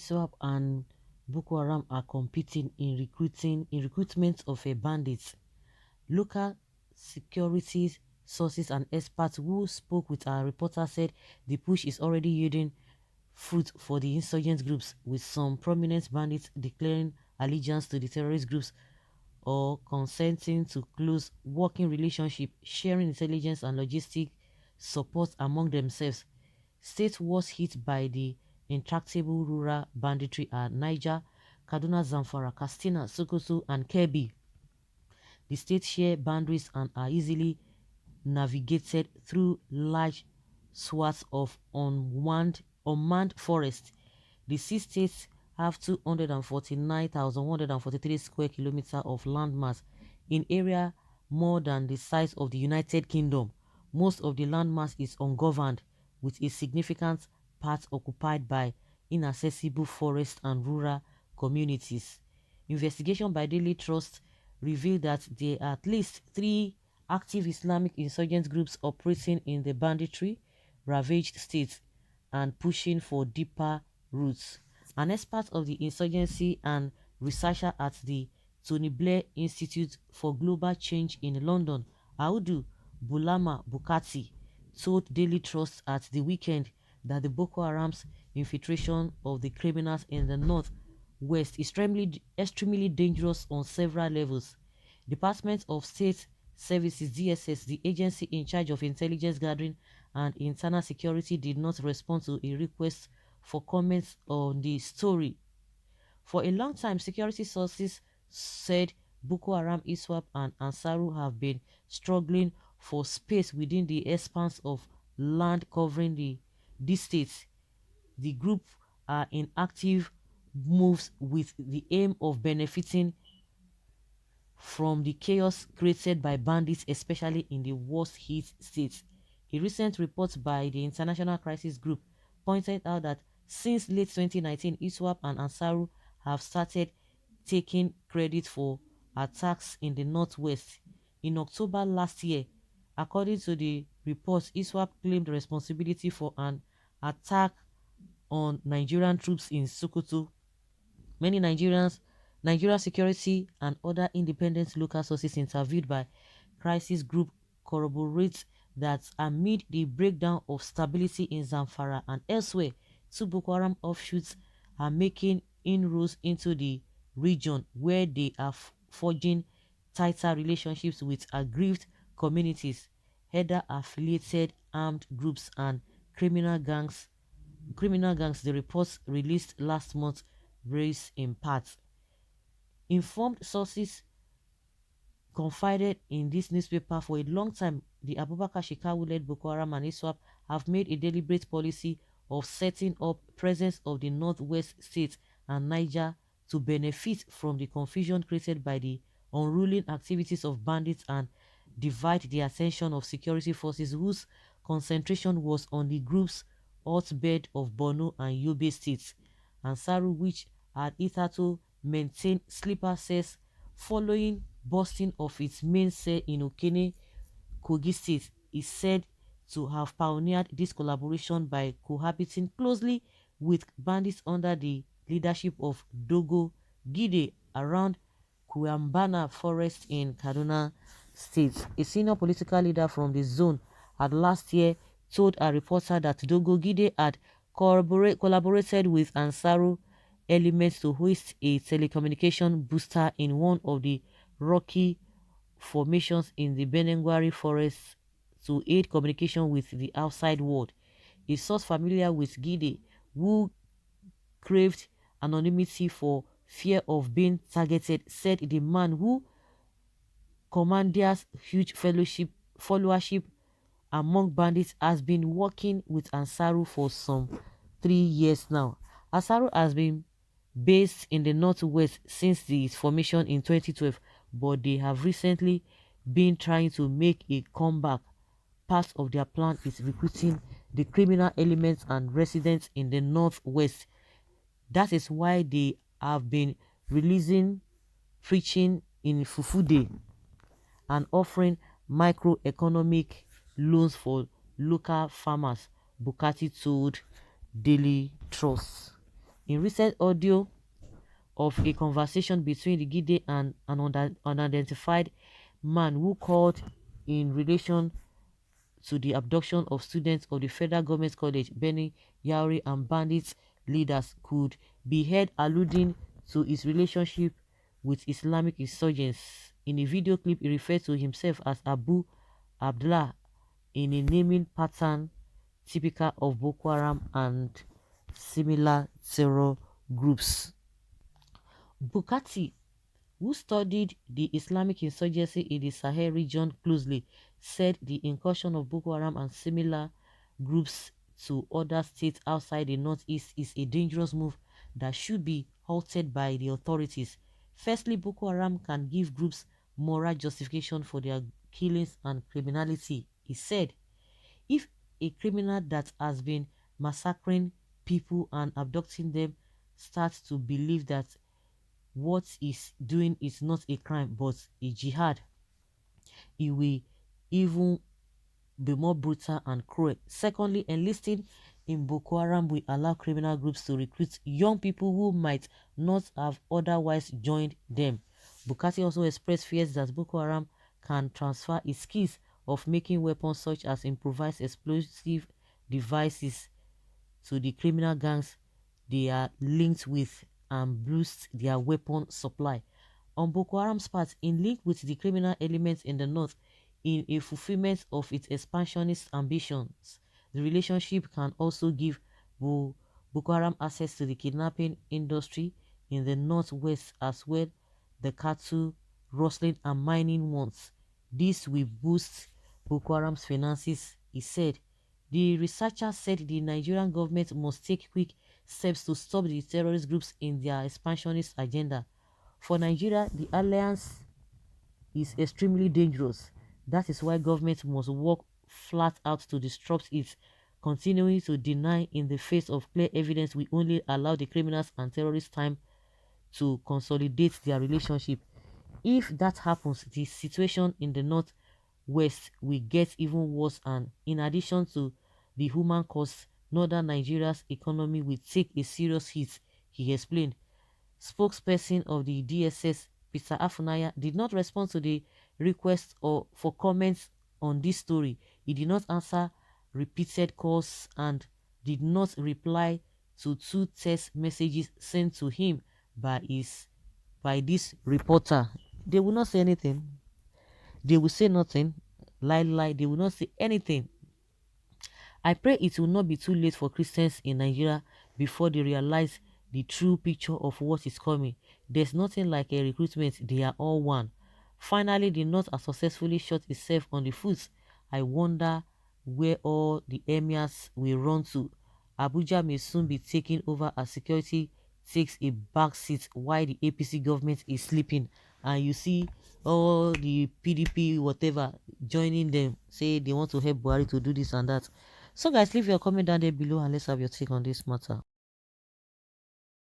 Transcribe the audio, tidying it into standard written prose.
ISWAP and Boko Haram are competing in recruitment of bandits. Local security sources and experts who spoke with our reporter said the push is already yielding fruit for the insurgent groups, with some prominent bandits declaring allegiance to the terrorist groups or consenting to close working relationship, sharing intelligence and logistic support among themselves. States worst hit by the intractable rural banditry are Niger, Kaduna, Zamfara, Katsina, Sokoto, and Kebbi. The states share boundaries and are easily navigated through large swaths of unmanned forest. The six states have 249,143 square kilometers of landmass in area more than the size of the United Kingdom. Most of the landmass is ungoverned, with a significant part occupied by inaccessible forest and rural communities. Investigation by Daily Trust revealed that there are at least three active Islamic insurgent groups operating in the banditry ravaged states and pushing for deeper roots. An expert of the insurgency and researcher at the Tony Blair Institute for Global Change in London, Audu Bulama Bukati, told Daily Trust at the weekend that the Boko Haram's infiltration of the criminals in the north west is extremely dangerous on several levels. Department of State Services DSS, the agency in charge of intelligence gathering and internal security, did not respond to a request for comments on the story. For a long time, security sources said Boko Haram, ISWAP, and Ansaru have been struggling for space within the expanse of land covering these states. The group are in active moves with the aim of benefiting from the chaos created by bandits, especially in the worst hit states. A recent report by the International Crisis Group pointed out that since late 2019, ISWAP and Ansaru have started taking credit for attacks in the northwest. In October last year, according to the report, ISWAP claimed responsibility for an attack on Nigerian troops in Sokoto. Many Nigeria security and other independent local sources interviewed by crisis group corroborate that amid the breakdown of stability in Zamfara and elsewhere, two Boko Haram offshoots are making inroads into the region where they are forging tighter relationships with aggrieved communities, header affiliated armed groups and criminal gangs, the reports released last month raised in part. Informed sources confided in this newspaper for a long time the Abubakar Shekau-led Boko Haram and ISWAP have made a deliberate policy of setting up presence of the northwest states and Niger to benefit from the confusion created by the unruly activities of bandits and divide the attention of security forces whose concentration was on the group's hotbed of Borno and Yobe states. Ansaru, which had hitherto maintained sleeper cells following busting of its main cell in Okene, Kogi State, is said to have pioneered this collaboration by cohabiting closely with bandits under the leadership of Dogo Gide around Kuyambana Forest in Kaduna State. A senior political leader from the zone had last year told a reporter that Dogo Gide had collaborated with Ansaru elements to hoist a telecommunication booster in one of the rocky formations in the Benengwari forest to aid communication with the outside world. A source familiar with Gide, who craved anonymity for fear of being targeted, said the man who commandeers huge followership among bandits has been working with Ansaru for some 3 years now. Ansaru has been based in the northwest since its formation in 2012, but they have recently been trying to make a comeback. Part of their plan is recruiting the criminal elements and residents in the northwest. That is why they have been releasing preaching in Fufude and offering microeconomic loans for local farmers, Bukati told Daily Trust. In recent audio of a conversation between the Gide and an unidentified man who called in relation to the abduction of students of the Federal Government College, Benny Yauri, and bandits leaders could be heard alluding to his relationship with Islamic insurgents. In a video clip, he referred to himself as Abu Abdullah in a naming pattern typical of Boko Haram and similar terror groups. Bukati, who studied the Islamic insurgency in the Sahel region closely, said the incursion of Boko Haram and similar groups to other states outside the northeast is a dangerous move that should be halted by the authorities. Firstly, Boko Haram can give groups moral justification for their killings and criminality. He said, if a criminal that has been massacring people and abducting them starts to believe that what he's doing is not a crime but a jihad, he will even be more brutal and cruel. Secondly, enlisting in Boko Haram will allow criminal groups to recruit young people who might not have otherwise joined them. Bukati also expressed fears that Boko Haram can transfer its skills of making weapons such as improvised explosive devices to the criminal gangs they are linked with and boost their weapon supply. On Boko Haram's part, in link with the criminal elements in the north, in a fulfillment of its expansionist ambitions, the relationship can also give Boko Haram access to the kidnapping industry in the northwest as well the cattle rustling and mining ones. This will boost Boko Haram's finances, he said. The researcher said the Nigerian government must take quick steps to stop the terrorist groups in their expansionist agenda. For Nigeria, the alliance is extremely dangerous. That is why government must work flat out to disrupt it. Continuing to deny in the face of clear evidence will only allow the criminals and terrorists time to consolidate their relationship. If that happens, the situation in the northwest will get even worse, and in addition to the human cost, northern Nigeria's economy will take a serious hit, he explained. Spokesperson of the DSS, Peter Afunaya, did not respond to the request or for comments on this story. He did not answer repeated calls and did not reply to two text messages sent to him by this reporter. They will not say anything. They will say nothing. Lie. They will not say anything. I pray it will not be too late for Christians in Nigeria before they realize the true picture of what is coming. There's nothing like a recruitment, they are all one. Finally, the North has successfully shot itself on the foot. I wonder where all the emirs will run to. Abuja may soon be taken over as security takes a back seat while the APC government is sleeping. And you see all the PDP, whatever, joining them, say they want to help Buhari to do this and that. So guys, leave your comment down there below and let's have your take on this matter.